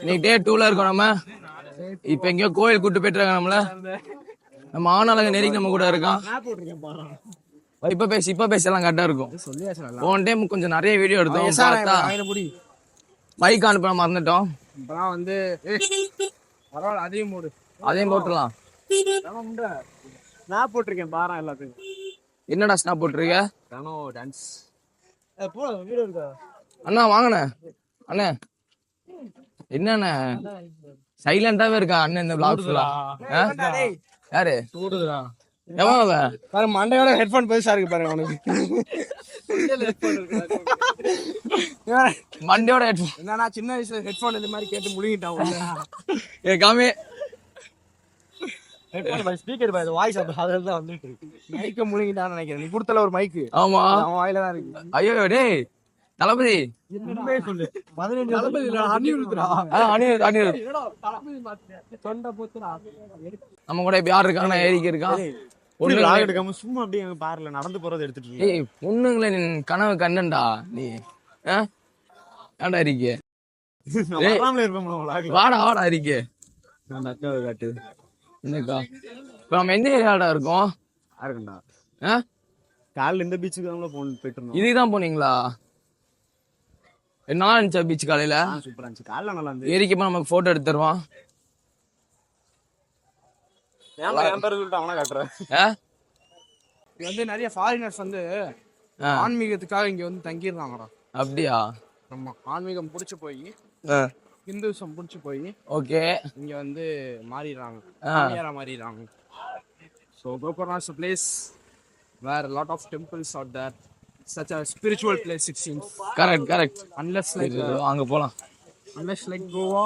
இன்னைக்கு டே 2ல இருக்கோம் நம்ம. இப்ப எங்கயோ கோயில் கூட்டு போயிட்டு நம்மள. நம்ம ஆனாலங்க நெருங்கி நம்ம கூட இருக்கான். இப்ப பேசி எல்லாம் கரெக்டா இருக்கும். போன டைம் கொஞ்சம் நிறைய வீடியோ எடுத்தோம். பார்த்தா மைக் அனுப்ப மறந்துட்டோம். இப்பதான் வந்து பரவாயில்ல அதையும் போட்டுலாம். ஸ்னாப் போட்டிருக்கேன் பாரா எல்லாத்துக்கும். என்னடா ஸ்னாப் போட்டிருக்க? டான்ஸ் வீடியோ இருக்கா அண்ணா வாங்கண்ணே. அண்ணே என்னண்ணே சைலண்டாவே இருக்கா அண்ணன் இந்த பிளாக்ஸ்ல? யாரு எவன் மண்டையோட ஹெட்போன் பெருசா இருக்கு பாருங்க அவனுக்கு. மண்டையோட ஹெட்போன் என்னன்னா சின்ன வயசுல ஹெட்போன் இந்த மாதிரி கேட்டு முழுங்கிட்டான். காமி ஸ்பீக்கர் பாய் வாய்ஸ் அதெல்லாம் வந்துட்டு மைக்க முழுங்கிட்டான்னு நினைக்கிறேன். நீ கொடுத்தல ஒரு மைக்கு. ஆமா அவன் வாயில தான் இருக்கு. ஐயோ டேய் தளபதி சொல்லு 15 நம்ம கூட இப்ப யாரு இருக்காங்கன்னா ஏரிக்கு இருக்கான். எடுக்காம சும்மா அப்படியே பாருல நடந்து போறது எடுத்துட்டு. ஏய் பொண்ணுங்களே நீ கனவு கண்டா நீ ஏன்டா இருக்கே? வாடா இருக்கே. காட்டு என்னக்கா இப்ப நம்ம எந்த ஏரியாடா இருக்கோம்? காலைல இந்த பீச்சுக்கு போயிட்டு இருந்தோம். இதுதான் போனீங்களா? என்ன இருந்துச்சா பீச்? காலையில சூப்பரா இருந்துச்சு. காலைல நல்லா இருந்துச்சு. ஏரிக்கு போய் நமக்கு போட்டோ எடுத்து தருவான். அவனா காட்டுறேன். வந்து நிறைய ஃபாரினர்ஸ் வந்து ஆன்மீகத்துக்காக இங்க வந்து தங்கிடுறாங்கடா. அப்படியா? ஆமா, ஆன்மீகம் புடிச்சு போய் ஹிந்துசம் புடிச்சு போய் ஓகே இங்க வந்து மாறிடுறாங்க. So Gokarna is a place where a lot of temples are there. Such a spiritual place it seems. Correct. Unless like அங்க போலாம். Unless like Goa.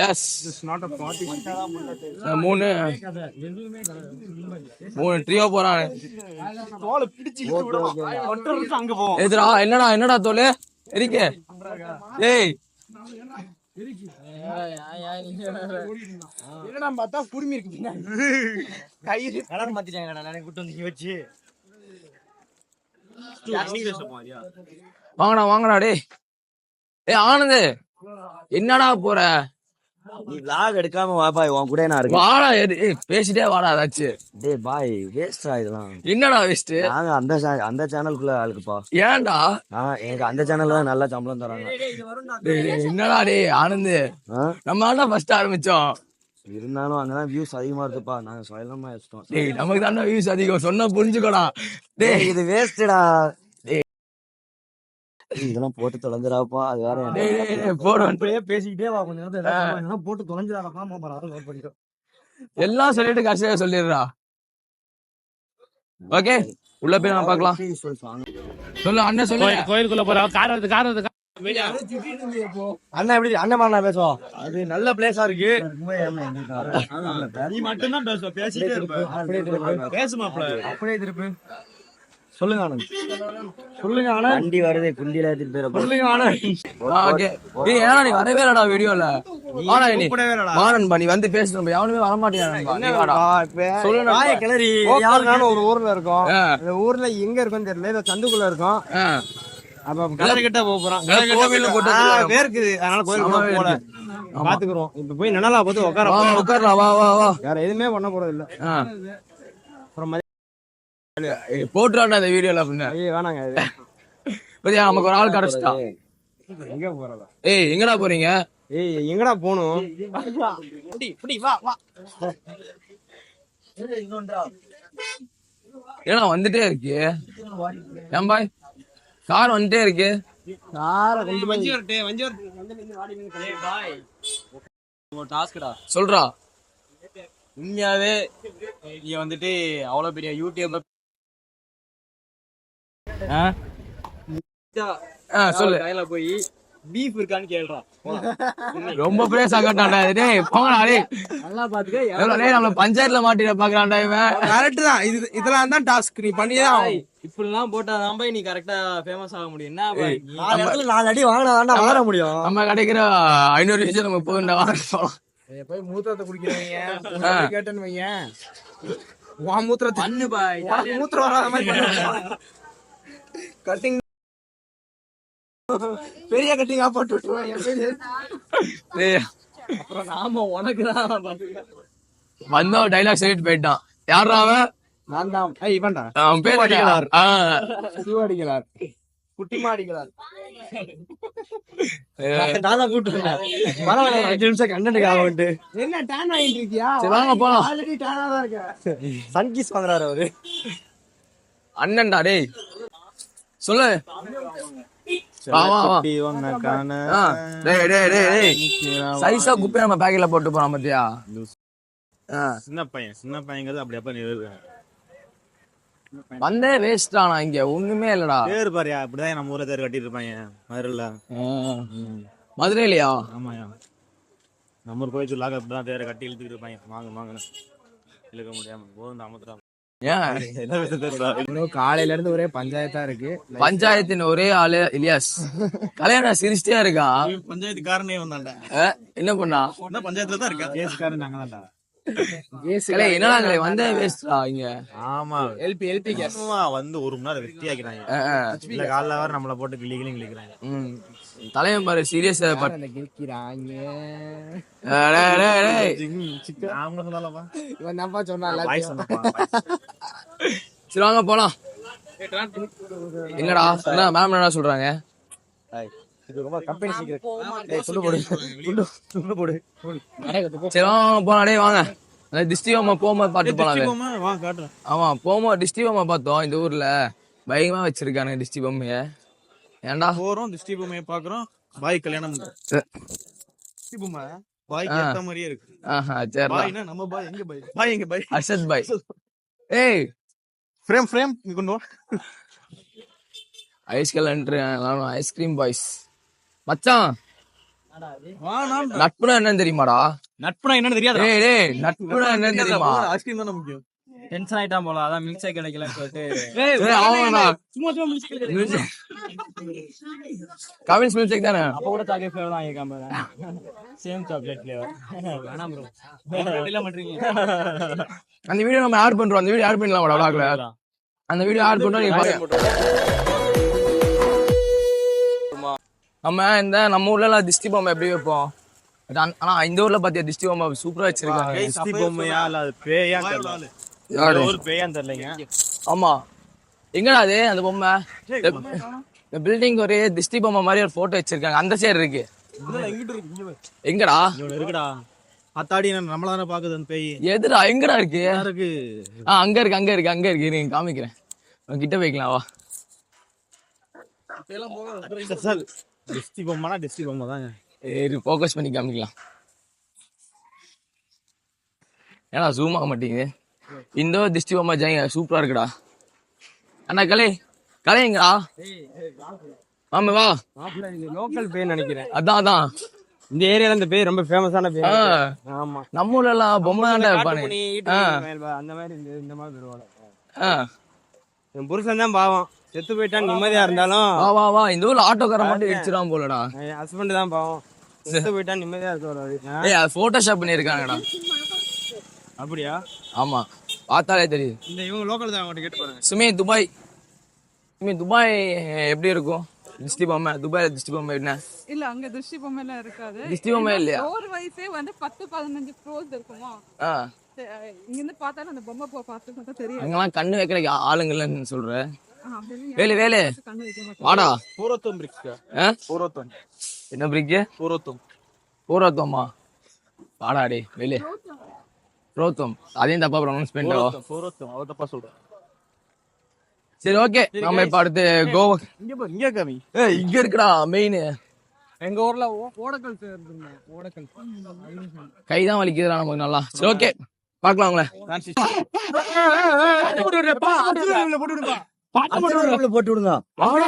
Yes. This is not a party. மூணு ட்ரியோ போறானே. தோலை பிடிச்சு அங்க போவோம். எதுடா என்னடா தோலே இருக்கே? ஏய் என்னடா பார்த்தா குடுமி இருக்கு. கயிறு கலர் மாத்திட்டாங்க. நான் கூட்டு வந்து வச்சு வாங்கடா டேய். ஆனந்த் என்னடா போற? நீ vlog எடுக்காம வா பாய், உன் கூட நான் இருக்கேன். வாடா பேசிட்டே வாடா. ஏதாச்சும் டேய் பாய் வேஸ்டா இதெல்லாம். என்னடா வேஸ்ட்? நாங்க அந்த சேனலுக்குள்ள ஆளுக்குப்பா. ஏன்டா? எனக்கு அந்த சேனல்ல தான் நல்ல சம்பளம் தராங்க. என்னடா டேய் ஆனந்த், நம்ம தான் ஃபர்ஸ்ட் ஆரம்பிச்சோம். இருந்தாலும் அங்கதான் வியூஸ் அதிகமா இருக்குப்பா. நாங்க சொல்லமா வச்சிட்டோம். டேய் நமக்கு தான வியூஸ் அதிகம், சொன்னா புரிஞ்சுக்கோடா. டேய் இது வேஸ்டடா. இதெல்லாம் போட்டு தொலைஞ்சிடாப்பா. அது வேற போறோம் பேசிக்கிட்டே வா. கொஞ்சம் நேரத்துல போட்டு தொலைஞ்சிடாப்பா. எல்லாம் சொல்லிட்டு கடைசியா சொல்லிடுறா. ஓகே உள்ள போய் நான் பாக்கலாம். சொல்லு அண்ணன் சொல்லு. கோயிலுக்குள்ள போறா. கார் வருது. அண்ணா எப்படி அண்ணன் பேசுவோம். அது நல்ல பிளேஸா இருக்கு. நீ மட்டும் தான் பேசுவ. பேசிட்டே இருப்ப. பேசுமாப்ல அப்படியே திருப்பி சொல்லுங்க ஆனந்த். வண்டி வருது குண்டில எடுத்துட்டு போயிர. சொல்லுங்க ஆனந்த். ஓகே ஏன்னா நீ வரவே இல்லடா வீடியோல. ஆனா நீ மாறன் பண்ணி வந்து பேசுறோம். எவனுமே வர மாட்டேங்கிறான். சொல்லுங்க வாயை கிளறி. யாருனாலும் ஒரு ஊர்ல இருக்கோம். இந்த ஊர்ல எங்க இருக்குன்னு தெரியல. ஏதோ சந்துக்குள்ள இருக்கோம். அப்ப கலர் கிட்ட போறோம். கோவில்ல போட்டு பேருக்குது. அதனால கோயிலுக்கு போல பாத்துக்கிறோம். இப்ப போய் நிழலா பார்த்து உட்காரலாம். வா வேற எதுவுமே பண்ண போறது இல்ல. அப்புறம் போட்டுறாண்டா இந்த வீடியோல. வேணாங்க பத்தியா நமக்கு ஒரு ஆள் கிடைச்சிட்டா. எங்க போறதா? எங்கடா போறீங்க? எங்கடா போகணும்? ஏன்னா வந்துட்டே இருக்கு. ஏன் பாய் கார் வந்துட்டே இருக்கு. சொல்றா. உண்மையாவே நீ வந்துட்டு அவ்வளவு பெரிய யூடியூப் சொல்லு. கையில போய் பீஃப் இருக்கான்னு கேள்றான். ரொம்ப பிரேசா கட்டான்டா. டேய் போங்கடா டேய். நல்லா பாத்துக்க. டேய் நம்மள பஞ்சாயத்துல மாட்டிட பாக்குறான்டா இவன். கரெக்ட் தான். இதெல்லாம் தான் டாஸ்க். நீ பண்ணிதான் இப்படிலாம் போட்டாதான் போய் நீ கரெக்டா ஃபேமஸ் ஆக முடியும். என்ன பாய் 4 அடி வாங்கினா வளர முடியும். நம்ம கிடைக்கிற 500 விஷயம் நம்ம போகுண்டா வாங்கலாம். போய் மூத்திரத்தை குடிக்கிறவங்க கேட்டேன்னு வையேன். மூத்திரத்தை பண்ணு பாய். மூத்திரம் வராத மாதிரி கட்டிங் பெரிய கட்டிங்கா போட்டு விட்டுருவாங்க. டேய், அப்புறம் நாம உனக்கு தான் வந்தவன் டைலாக் சொல்லிட்டு போயிட்டான். யாரா அவன்? நான் தான் இவன்டா அவன் பேர் அடிகளார். ஆ. சிவடிகளார், குட்டிமா அடிகளார். நான் தான் கூப்பிட்டுருக்கேன். பரவாயில்ல, 5 நிமிஷம் கண்டென்ட் ஆகட்டு. என்ன டேன் ஆகிட்டு இருக்கியா? சரி, வாங்க போலாம். ஆல்ரெடி டேனா தான் இருக்க. சன்கிஸ் வாங்குறாரு அவரு. அண்ணன்டா டேய், சொல்லு. வா வா வா. ஆ, டேய் டேய் டேய் டேய், சைஸா குப்பை நம்ம பேக்கெட்ல போட்டு போறோம் பாத்தியா? ஆ, சின்ன பையங்கிறது அப்படி அப்ப நிறுவுறேன். வந்தே வேஸ்டா. நான் இங்க ஒண்ணுமே இல்லடா. பேர் பாரியா, அப்படிதான் நம்ம ஊர்ல தேர் கட்டிட்டு இருப்பாங்க மதுரையில. மதுரையிலயா? ஆமாயா, நம்ம ஊர் கோயில் சொல்லாக அப்படிதான் தேரை கட்டி இழுத்துக்கிட்டு இருப்பாங்க. வாங்கன்னு இழுக்க முடியாம போதும் அமர்த்துறாங்க. ஏன் காலையில இருந்து ஒரே பஞ்சாயத்தா இருக்கு. பஞ்சாயத்தின் ஒரே ஆளு இலியாஸ். கல்யாணம் சிரிச்சிட்டே இருக்கா. பஞ்சாயத்துக்காரனே வந்தாண்டா. என்ன பண்ணா? பஞ்சாயத்துல தான் இருக்கா. கேஸ்காரன் நாங்க தான்டா. என்னடா வந்தே வேஸ்டா இங்க. ஆமா, எல்பி சும்மா வந்து 1 மணி நேரம் வெட்டி ஆக்கிறாங்க. இல்ல காலைல வர நம்மள போட்டு கிளிக்கிறாங்க. தலைவன் பாரு சீரியஸா கிளிக்கிறாங்க. அவங்க சொன்னாலப்பா, இவன் தான்ப்பா சொன்னான். வாய்ஸ் சொன்னப்பா. சரி வாங்க போலாம். என்னடா என்ன மேம் என்ன சொல்றாங்க? இது ரொம்ப கம்பெனி சீக்ரெட். டேய் சொல்லு போடு. சரி வாங்க போலாம். டேய் வாங்க. அந்த டிஸ்ட்ரிக்ட் போகும்போது பாட்டு போலாம். வா காட்டுறேன். ஆமா, போகும்போது டிஸ்ட்ரிக்ட் பார்த்தோம். இந்த ஊர்ல பயங்கரமா வச்சிருக்கானுங்க டிஸ்ட்ரிக்ட் பொம்மைய. ஏன்டா போறோம் திருஷ்டி பொம்மையை பாக்குறோம். பாய் கல்யாணம் திருஷ்டி பொம்மை பாய்க்கு ஏத்த மாதிரியே இருக்கு. சரி. பாய்னா நம்ம பாய். எங்க பாய்? பாய் எங்க பாய்? அர்ஷத் பாய். ஏய், ஃப்ரேம் இங்க கொண்டு வா. ஐஸ்கிரீம் பாய்ஸ் மச்சான். நட்புனா என்னன்னு தெரியுமாடா? நட்புனா என்னன்னு தெரியாது. டேய் டேய், நட்புனா என்னன்னு தெரியுமா? ஐஸ்கிரீம் தானே முக்கியம். டென்ஷன் ஆயிட்டான் போல, அதான் மில்க் ஷேக் கிடைக்கலன்னு சொல்லிட்டு. சும்மா milk shake. Cavin's milk shake தானே? அப்ப கூட சாக்லேட் ஃபிளேவர் தான் கேட்காம சேம் சாக்லேட் ஃபிளேவர். வேணாம் ப்ரோ, இல்ல பண்றீங்க. அந்த வீடியோ நம்ம ஆட் பண்றோம். அந்த வீடியோ ஆட் பண்ணலாம் வளாகல. அந்த வீடியோ ஆட் பண்றோம். நீங்க பாருங்க. நம்ம ஊர்ல எல்லாம் திஷ்டி பொம்மை எப்படி வைப்போம்? ஆனா இந்த ஊர்ல பாத்தியா திஷ்டி பொம்மை சூப்பரா வச்சிருக்காங்க. திஷ்டி பொம்மையா இல்ல அது பேயா தெரியல. யாரு ஒரு பேயான்னு தெரியலங்க. ஆமா, எங்கடா அது அந்த பொம்மை? இந்த பில்டிங் ஒரே திஷ்டி பொம்மை மாதிரி ஒரு போட்டோ வச்சிருக்காங்க. அந்த சைடு இருக்கு. எங்கடா இருக்குடா? அத்தாடி நம்மள தானே பாக்குது அந்த பேய். எதுடா எங்கடா இருக்கு? இருக்கு. அங்க இருக்கு. நீங்க காமிக்கிறேன். கிட்ட போய்க்கலாம் வா. டிஸ்டி பொம்மைனா டிஸ்டி பொம்மை தாங்க. ஃபோக்கஸ் பண்ணி காமிக்கலாம். ஏன்னா ஜூம் ஆக மாட்டேங்குது. இந்த திஷ்டி பொம்மை ஜாங்க சூப்பரா இருக்குடா. அண்ணா கலைங்கடா. ஆமா வா. லோக்கல் பேய் நினைக்கிறேன். அதான் இந்த ஏரியால இந்த பேய் ரொம்ப ஃபேமஸான பேய். ஆமா, நம்ம ஊர்ல எல்லாம் பொம்மை தான்டா இருப்பானு. அந்த மாதிரி இந்த மாதிரி வருவாங்க. என் புருஷன் தான் பாவம், செத்து போயிட்டா நிம்மதியா இருந்தாலும். வா இந்த ஊர்ல ஆட்டோக்கார மட்டும் இடிச்சிடாம போலடா. ஹஸ்பண்ட் தான் பாவம், செத்து போயிட்டா நிம்மதியா இருக்க. அது போட்டோஷாப் பண்ணிருக்காங்கடா. அப்படியா? ஆமா, பார்த்தாலே தெரியுது. இந்த இவங்க லோக்கல் தான், அவங்ககிட்ட கேட்டு பாருங்க. சுமே துபாய் எப்படி இருக்கும் திஷ்டி பொம்மை? துபாயில திஷ்டி பொம்மை என்ன? இல்ல, அங்க திருஷ்டி பொம்மை எல்லாம் இருக்காது. திஷ்டி பொம்மை இல்லையா? ஒரு வயசே வந்து 10-15 க்ரோஸ் இருக்குமா. இங்க இருந்து பார்த்தாலும் அந்த பொம்மை பார்த்தா தெரியும். அங்கெல்லாம் கண்ணு வைக்கிற ஆளுங்க இல்லன்னு சொல்ற. வேலை வாடா. பூரத்தம் பிரிக்ஸ். பூரத்தம் என்ன பிரிக்கு? பூரத்தமா? வாடா டே வேலை. புரோத்தம் அதையும் தப்பா ப்ரொனவுன்ஸ் பண்ணிட்டோம். பூரத்தம் அவ தப்பா சொல்ற. சரி ஓகே, நம்ம இப்ப அடுத்து கோவா. இங்க காமி. இங்க இருக்குடா மெயின். எங்க ஊர்ல ஓடக்கல் இருக்குங்க. ஓடக்கல் கைதான் வலிக்குதுடா நமக்கு நல்லா. சரி ஓகே, பாக்கலாம் உங்களை. போட்டு விடுங்க. வாங்க.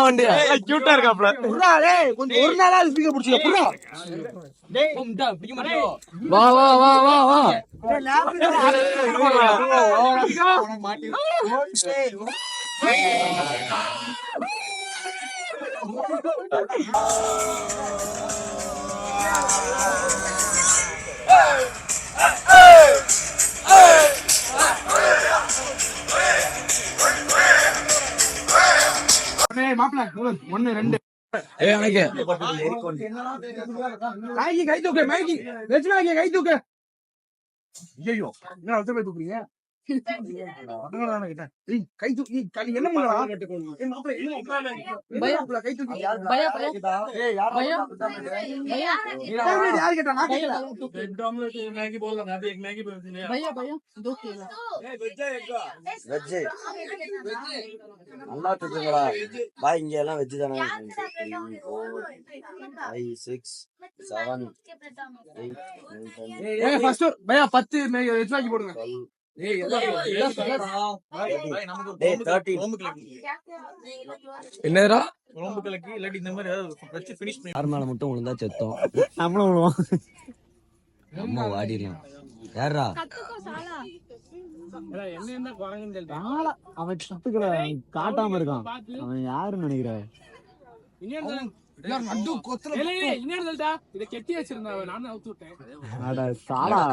வண்டியா கியூட்டா இருக்காப்ல. ஒரு நாளா ஸ்பீக்கர் புடிச்சுக்க. வா. ஏய் எனக்கு கை தூக்கு மைக்கி வெச்சு கை தூக்கு ஐயோ என்ன அழுத்த போய் தூக்குறீங்க கை தூக்கி என்ன பண்ணலாம் கை தூக்கி யாரு கேட்டா நான் வெஜ்ஜு நல்லா தூக்குங்களா பாய் இங்க எல்லாம் வெஜ்ஜு தானே 5 6 7 8 ஃபர்ஸ்ட் பையா 10 வெச்சு வாங்கி போடுங்க 13 என்னடா ஆர்மால மட்டும் விழுந்தா செத்தோம் நம்மளும் விழுவோம் நம்ம வாடிடலாம் யாரா அவன் சத்துக்களை காட்டாம இருக்கான் அவன் யாருன்னு நினைக்கிற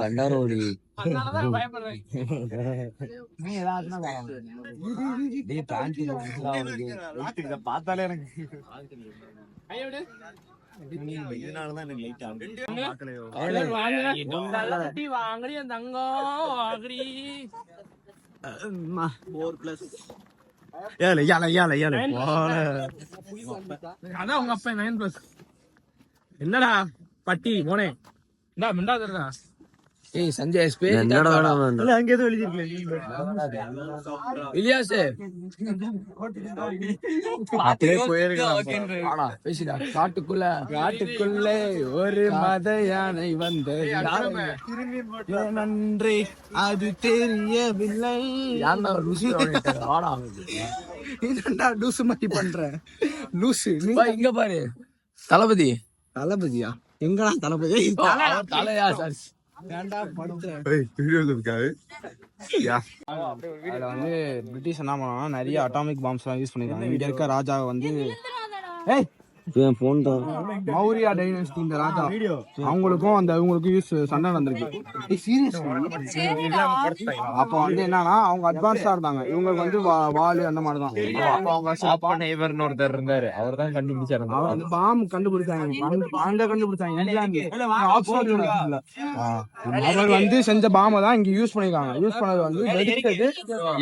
கண்டாரோடி பார்த்தாலே எனக்கு இதனாலதான் எனக்கு லைட் ஆகுது அதான் உங்க அப்பா 9+. என்னடா பட்டி போனே இந்தா மிண்டாதடா. ஏய் சஞ்சய் எஸ்பி என்னடா வேணாம் அங்க ஏதோ எழுதிருக்கல இலியாஸ் அப்படியே போயிருக்கான். ஆனா பேசிடா. காட்டுக்குள்ளே ஒரு மத யானை வந்தது நன்றி அது தெரியவில்லை. யாண்டா ருசி ஆடா என்னடா லூசு மாதிரி பண்ற லூசு இங்க பாரு தளபதி. தளபதியா எங்கடா தளபதி தலையா சார் அதுல வந்து பிரிட்டிஷ் என்ன பண்ணா நிறைய அட்டாமிக் பாம்ஸ் எல்லாம் யூஸ் பண்ணிருக்காங்க. இங்க இருக்க ராஜா வந்து போன் தான் மௌரியா டைனஸ்டி இந்த ராஜா அவங்களுக்கும் அந்த இவங்களுக்கும் சண்டை நடந்திருக்கு. அப்ப வந்து என்னன்னா அவங்க அட்வான்ஸா இருந்தாங்க, இவங்களுக்கு வந்து வாலு அந்த மாதிரிதான். ஒருத்தர் இருந்தாரு, அவர் தான் கண்டுபிடிச்சாரு. அவர் வந்து பாம் கண்டுபிடிச்சாங்க இங்கிலாந்து ஆக்ஸ்போர்ட் யூனிவர்சிட்டில. அவர் வந்து செஞ்ச பாமை தான் இங்க யூஸ் பண்ணிருக்காங்க. யூஸ் பண்ணது வந்து வெடிச்சது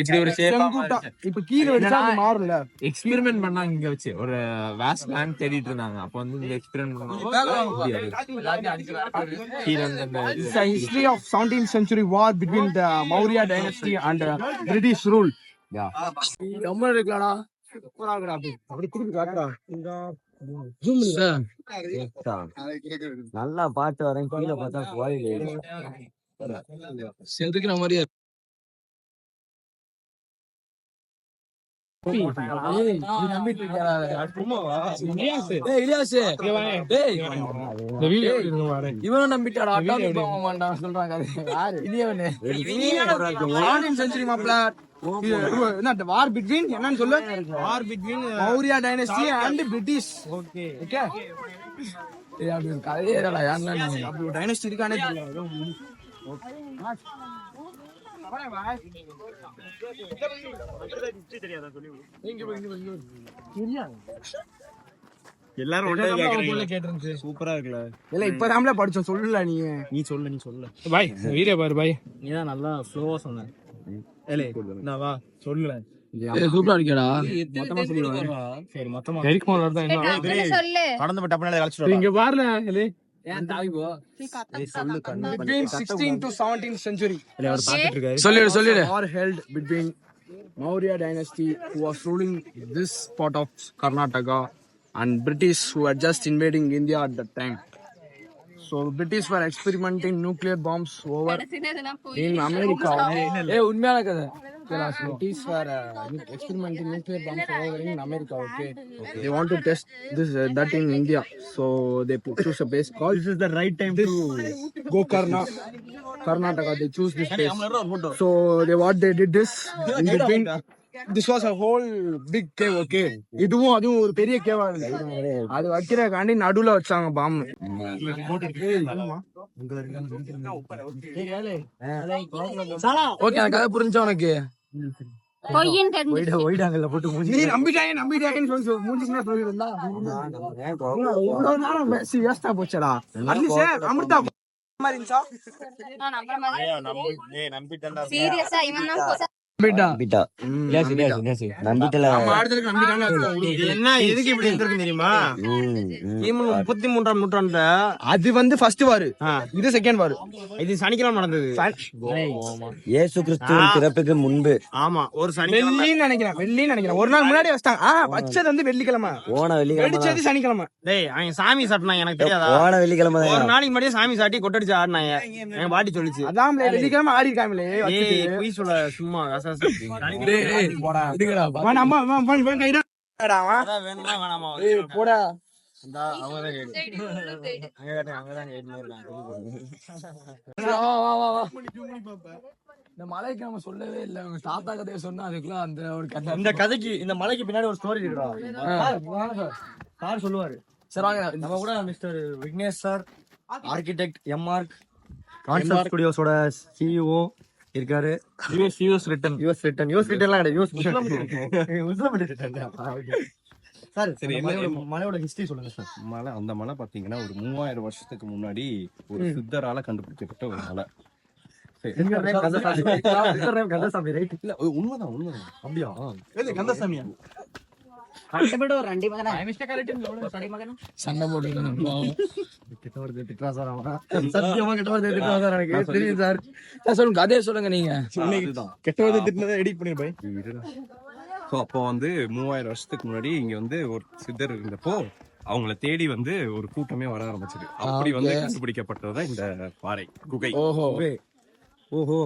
இப்படி ஒரு செங்குத்தா. இப்ப கீழே வெடிச்சா அது மாறும்ல. எக்ஸ்பெரிமெண்ட் பண்ணாங்க இங்க வச்சு ஒரு வாஸ்ட் லேண்ட் தேடிட்டு இருந்தாங்க. அப்ப வந்து இந்த experiment history of 17th century war between the Maurya dynasty and British rule. ரொம்ப இருக்கலாடா. அப்படி திருப்பி காட்டுறா. நல்லா பாட்டு வரேன், கீழே பார்த்தா கோயில் செதுக்கிற மாதிரியே இவனும் நம்பிட்டாடா. சொல்றாங்க வார் பிட்வீன் என்னன்னு சொல்லு. வார் between Maurya dynasty and British. Okay கதையே அப்படி ஒரு டைனஸ்டி இருக்கானே எல்லாரும் சூப்பரா இருக்குல்ல. இல்ல இப்பதான்ல படிச்சோம். சொல்லல நீ சொல்லு பாய். வீடியோ பாரு பாய். நீதான் நல்லா ஸ்லோவா சொன்ன. வா சொல்லல. சூப்பரா இருக்கடா. மொத்தமா சொல்லுவாங்க. சரி மொத்தமா சொல்லு. கடந்து டப்புனால கழிச்சிட்டு இங்க பாருல இல்ல சொல்லு கண்ணு. between 16th to 17th century அவர் பாத்துட்டு இருக்காரு. சொல்லிடு war held between Maurya dynasty who was ruling this part of Karnataka and British who had just invading India at that time. So British were experimenting nuclear bombs over in America. உண்மையான கதை. British were experimenting nuclear bombs over in America. Okay. They want to test that in India. So they choose a place called. This is the right time to Karnataka. They choose this place. So what they did is in between this was a whole big cave, okay. இதுவும் அதுவும் ஒரு பெரிய கேவா இருக்கு. அது வைக்கிறக்காண்டி நடுவுல வச்சாங்க பாம்பு. ஓகே அந்த கதை புரிஞ்சா உனக்கு? நீ நம்பிட்டாங்கன்னு சொல்லி மூஞ்சினா சொல்லிருந்தா இவ்வளவு நேரம் பேசி வேஸ்டா போச்சடா. அட்லீஸ்ட் அமிர்தா மாதிரி இருந்துச்சா? சீரியஸா இவன் தான் நம்பிட்டா. நம்பிட்டல. என்ன எதுக்கு இப்படி இருந்திருக்கு தெரியுமா? கிமு 33ஆம் நூற்றாண்டுல அது வந்து ஃபர்ஸ்ட் வார், இது செகண்ட் வார். இது சனிக்கிழமை நடந்தது. இயேசு கிறிஸ்துவின் பிறப்புக்கு முன்பு. ஆமா, ஒரு சனிக்கிழமை நினைக்கிறேன். ஒரு நாள் முன்னாடி வச்சிட்டாங்க. வச்சது வந்து வெள்ளிக்கிழமை, ஓன வெள்ளிக்கிழமை, வெடிச்சது சனிக்கிழமை. டேய் அவன் சாமி சாட்டினாங்க, எனக்கு தெரியாதா? ஓன வெள்ளிக்கிழமை ஒரு நாளைக்கு முன்னாடியே சாமி சாட்டி கொட்டடிச்சு ஆடினாங்க. என் பாட்டி சொல்லிச்சு. அதான் வெள்ளிக்கிழமை ஆடி இருக்காங்களே. பொய் சொல்ல சும்மா போடா. இந்த மலைக்கு நம்ம சொல்லவே இல்லை. உங்க தாத்தா கதையை சொன்னா அதுக்குள்ள அந்த ஒரு கதை. இந்த கதைக்கு இந்த மலைக்கு பின்னாடி ஒரு ஸ்டோரி இருக்குடா. சார் சொல்லுவாரு. சரி வாங்க, நம்ம கூட mister Vignesh sir, architect MR concept ஸ்டுடியோஸோட சிஇஓ இருக்காரு. யூஎஸ் ரிட்டன் எல்லாம் சார். சரி, மலையோட ஹிஸ்டரி சொல்லுங்க சார். மலை, அந்த மலை பாத்தீங்கன்னா ஒரு 3000 வருஷத்துக்கு முன்னாடி ஒரு சித்தரால கண்டுபிடிக்கப்பட்ட ஒரு மலை. கந்தசாமி ரைட்? இல்ல உண்மைதான். அப்படியா? கந்தசாமியா? சண்டை போட்டு சத்தியமா கிட்ட சார், எனக்கு தெரியும் சார். சொல்லுங்க, கதையை சொல்லுங்க நீங்க. கெட்டவதை திட்டினதை எடிட் பண்ணிருப்பேன். ஸோ அப்போ வந்து 3000 வருஷத்துக்கு முன்னாடி இங்க வந்து ஒரு சித்தர் இருந்தப்போ அவங்கள தேடி வந்து ஒரு கூட்டமே வர ஆரம்பிச்சது. அப்படி வந்து கண்டுபிடிக்கப்பட்டதுதான் இந்த பாறை குகை. ஓஹோ.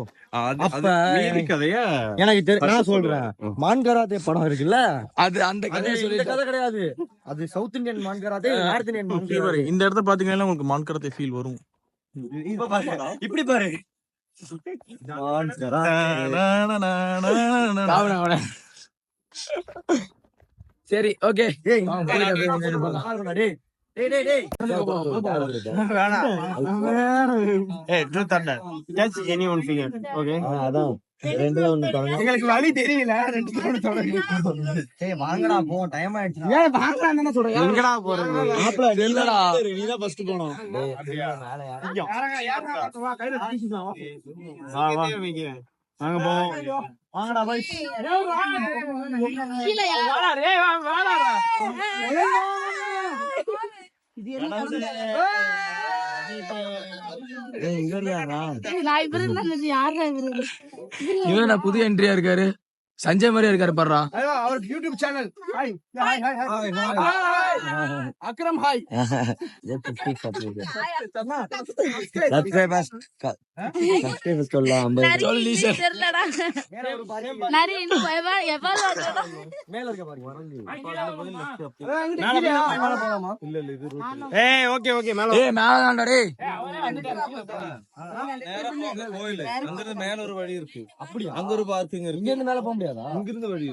கதைய எனக்கு நான் சொல்றேன். மான்கராத்தே படம் இருக்குல்ல, அது அந்த கதையை சொல்லி கதை கிடையாது. அது சவுத் இந்தியன் மான்கராத்தே, நார்த் இந்தியன் மான்கராத்தே. இந்த இடத்த பாத்தீங்கன்னா உங்களுக்கு மான்கராத்தே ஃபீல் வரும். இப்படி பாரு. சரி ஓகே. எங்களுக்கு வழி தெரியல. வாங்கடா போ, டைம் ஆயிடுச்சு. ஏன் வாங்கலாம் என்ன சொல்றேன்? எங்கடா போறது? நீதான் ஃபர்ஸ்ட் போனோம். வாங்க போவோம். வாங்கடா பாய். இவன் புது என்ட்ரியா இருக்காரு, சஞ்சய் மாதிரியா இருக்காரு பாருடா. அவருக்கு YouTube channel. Akram hi. Okay okay. மேல மேலதான்டா டேய். மேல ஒரு வழி இருக்கு. அப்படியா? அங்க ஒரு பார்க்கிங் இருக்கு. இங்க இருந்து மேல போக முடியாதா? அங்க இருந்து வழி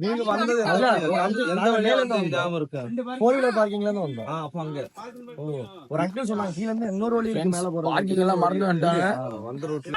நீங்க வந்தது போர்வீலர் பார்க்கிங்ல இருந்து வந்தோம். அப்ப அங்க ஒரு அங்கிள் சொன்னாங்க கீழ இருந்து இன்னொரு வழி இருக்கு மேல போறது. பார்க்கிங் எல்லாம் மறந்து வந்துட்டாங்க. வந்த ரோட்ல